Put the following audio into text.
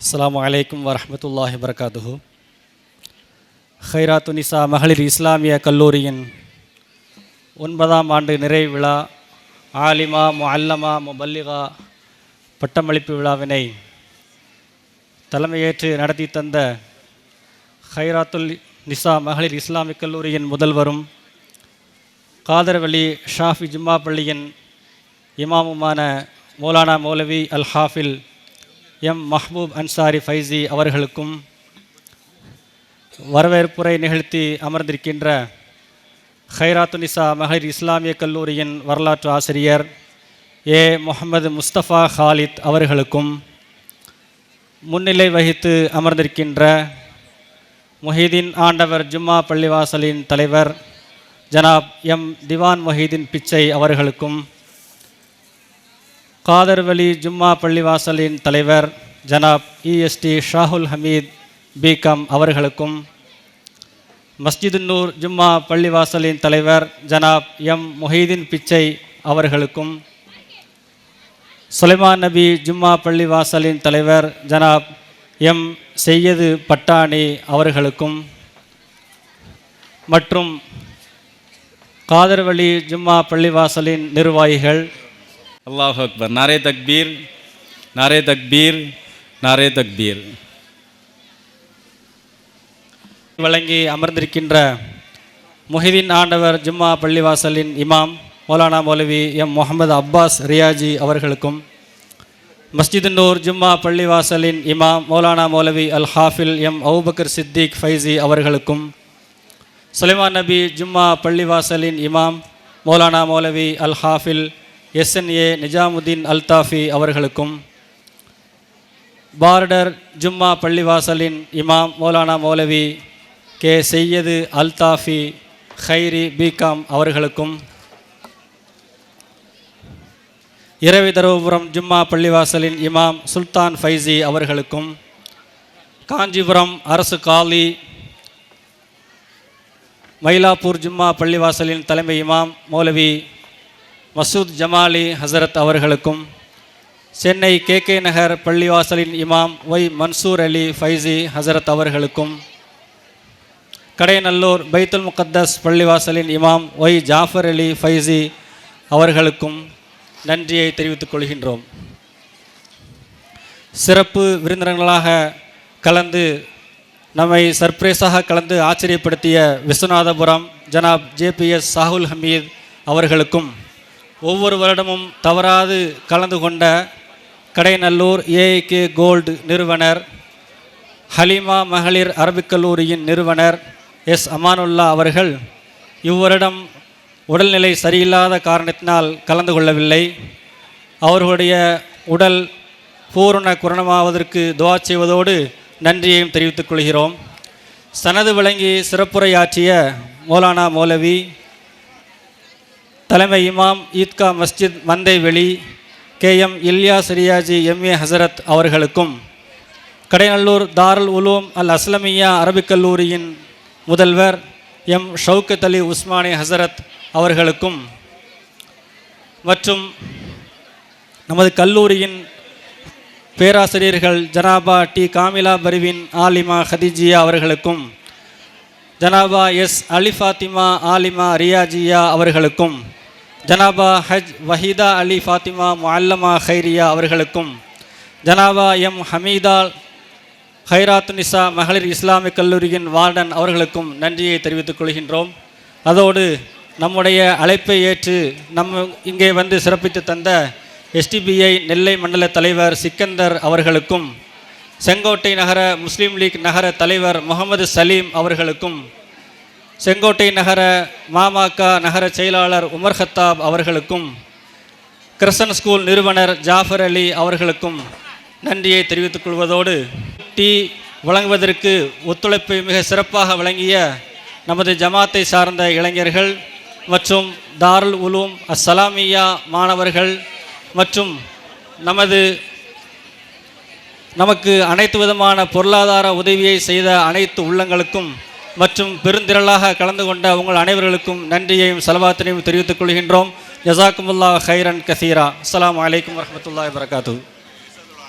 அஸ்ஸலாமு அலைக்கும் வரஹ்மத்துல்லாஹி வபரகாத்துஹு. ஹைராத்து நிசா மகளிர் இஸ்லாமிய கல்லூரியின் 9ஆம் ஆண்டு நிறைவு விழா ஆலிமா முஅல்லமா முபல்லிகா பட்டமளிப்பு விழாவினை தலைமையேற்று நடத்தி தந்த ஹைராத்துல் நிசா மகளிர் இஸ்லாமிய கல்லூரியின் முதல்வரும் காதர்வழி ஷாஃபி ஜும்மா பள்ளியின் இமாமுமான மௌலானா மௌலவி அல் ஹாஃபில் எம் மஹ்பூப் அன்சாரி ஃபைசி அவர்களுக்கும், வரவேற்புரை நிகழ்த்தி அமர்ந்திருக்கின்ற ஹைராத்து நிசா மகளிர் இஸ்லாமிய கல்லூரியின் வரலாற்று ஆசிரியர் ஏ முஹம்மது முஸ்தபா ஹாலித் அவர்களுக்கும், முன்னிலை வகித்து அமர்ந்திருக்கின்ற முஹீதீன் ஆண்டவர் ஜும்மா பள்ளிவாசலின் தலைவர் ஜனாப் எம் திவான் முஹீதீன் பிச்சை அவர்களுக்கும், காதர்வழி ஜும்மா பள்ளிவாசலின் தலைவர் ஜனாப் இஎஸ்டி ஷாஹுல் ஹமீத் பிகாம் அவர்களுக்கும், மஸ்ஜிது நூர் ஜும்மா பள்ளிவாசலின் தலைவர் ஜனாப் எம் முஹீதீன் பிச்சை அவர்களுக்கும், சுலைமான் நபி ஜும்மா பள்ளிவாசலின் தலைவர் ஜனாப் எம் செய்யது பட்டாணி அவர்களுக்கும் மற்றும் காதர்வழி ஜும்மா பள்ளிவாசலின் நிர்வாகிகள். அல்லாஹு அக்பர். நாரே தக்பீர், நாரே தக்பீர், நாரே தக்பீர். வழங்கி அமர்ந்திருக்கின்ற முஹிதீன் ஆண்டவர் ஜும்மா பள்ளிவாசலின் இமாம் மௌலானா மௌலவி எம் முஹம்மது அப்பாஸ் ரியாஜி அவர்களுக்கும், மஸ்ஜிது நூர் ஜும்மா பள்ளிவாசலின் இமாம் மௌலானா மௌலவி அல் ஹாஃபில் எம் அபூபக்கர் சித்திக் ஃபைசி அவர்களுக்கும், சுலைமான் நபி ஜும்மா பள்ளிவாசலின் இமாம் மௌலானா மௌலவி அல் ஹாஃபில் எஸ்என்ஏ நிஜாமுதீன் அல்தாஃபி அவர்களுக்கும், பார்டர் ஜும்மா பள்ளிவாசலின் இமாம் மௌலானா மௌலவி கே செய்யது அல்தாஃபி ஹைரி பிகாம் அவர்களுக்கும், இரவிதரவுபுரம் ஜும்மா பள்ளிவாசலின் இமாம் சுல்தான் ஃபைசி அவர்களுக்கும், காஞ்சிபுரம் அரசு காலி மயிலாப்பூர் ஜும்மா பள்ளிவாசலின் தலைமை இமாம் மௌலவி மசூத் ஜமாலி ஹசரத் அவர்களுக்கும், சென்னை கே நகர் பள்ளிவாசலின் இமாம் ஒய் மன்சூர் அலி ஃபைசி ஹசரத் அவர்களுக்கும், கடையநல்லூர் பைத்துல் முகத்தஸ் பள்ளிவாசலின் இமாம் ஒய் ஜாஃபர் அலி ஃபைசி அவர்களுக்கும் நன்றியை தெரிவித்துக் கொள்கின்றோம். சிறப்பு விருந்தினர்களாக கலந்து நம்மை சர்ப்ரைஸாக கலந்து ஆச்சரியப்படுத்திய விஸ்வநாதபுரம் ஜனாப் ஜேபிஎஸ் சாஹுல் ஹமீத் அவர்களுக்கும், ஒவ்வொரு வருடமும் தவறாது கலந்து கொண்ட கடைநல்லூர் ஏஐகே கோல்டு நிறுவனர், ஹலீமா மகளிர் அரபிக் கல்லூரியின் நிறுவனர் எஸ் அமானுல்லா அவர்கள் இவ்வருடம் உடல்நிலை சரியில்லாத காரணத்தினால் கலந்து கொள்ளவில்லை. அவர்களுடைய உடல் பூரண குணமாவதற்கு துஆ செய்வதோடு நன்றியையும் தெரிவித்துக் கொள்கிறோம். சனது வழங்கி சிறப்புரையாற்றிய மௌலானா மௌலவி தலைமை இமாம் ஈத்கா மஸ்ஜித் மந்தைவெளி கேஎம் இல்யாஸ் ரியாஜி எம்ஏ ஹசரத் அவர்களுக்கும், கடைநல்லூர் தாருல் உலூம் அல் அஸ்லமியா அரபிக் கல்லூரியின் முதல்வர் எம் ஷவுக்கத் அலி உஸ்மானி ஹசரத் அவர்களுக்கும் மற்றும் நமது கல்லூரியின் பேராசிரியர்கள் ஜனாபா டி காமிலா பர்வீன் ஆலிமா ஹதீஜியா அவர்களுக்கும், ஜனாபா எஸ் அலி ஃபாத்திமா ஆலிமா ரியாஜியா அவர்களுக்கும், ஜனாபா ஹஜ் வஹீதா அலி ஃபாத்திமா முஅல்லமா ஹைரியா அவர்களுக்கும், ஜனாபா எம் ஹமீதா ஹைராத்து நிசா மகளிர் இஸ்லாமிய கல்லூரியின் வார்டன் அவர்களுக்கும் நன்றியை தெரிவித்துக் கொள்கின்றோம். அதோடு நம்முடைய அழைப்பை ஏற்று இங்கே வந்து சிறப்பித்து தந்த எஸ்டிபிஐ நெல்லை மண்டல தலைவர் சிக்கந்தர் அவர்களுக்கும், செங்கோட்டை நகர முஸ்லீம் லீக் நகர தலைவர் முகமது சலீம் அவர்களுக்கும், செங்கோட்டை நகர மாமக நகர செயலாளர் உமர் ஹத்தாப் அவர்களுக்கும், கிரசன் ஸ்கூல் நிறுவனர் ஜாஃபர் அலி அவர்களுக்கும் நன்றியை தெரிவித்துக் கொள்வதோடு, டீ வழங்குவதற்கு ஒத்துழைப்பை மிக சிறப்பாக வழங்கிய நமது ஜமாத்தை சார்ந்த இளைஞர்கள் மற்றும் தாருல் உலூம் அஸ்ஸலாமியா மாணவர்கள் மற்றும் நமக்கு அனைத்து விதமான பொருளாதார உதவியை செய்த அனைத்து உள்ளங்களுக்கும் மற்றும் பெருந்திரளாக கலந்து கொண்ட உங்கள் அனைவர்களுக்கும் நன்றியையும் சலவாத்தினையும் தெரிவித்துக் கொள்கின்றோம். ஜஸாக்குமுல்லாஹ் ஹைரன் கசீரா. அஸ்ஸலாமு அலைக்கும் வரஹ்மத்துல்லாஹி வபரகாத்துஹு.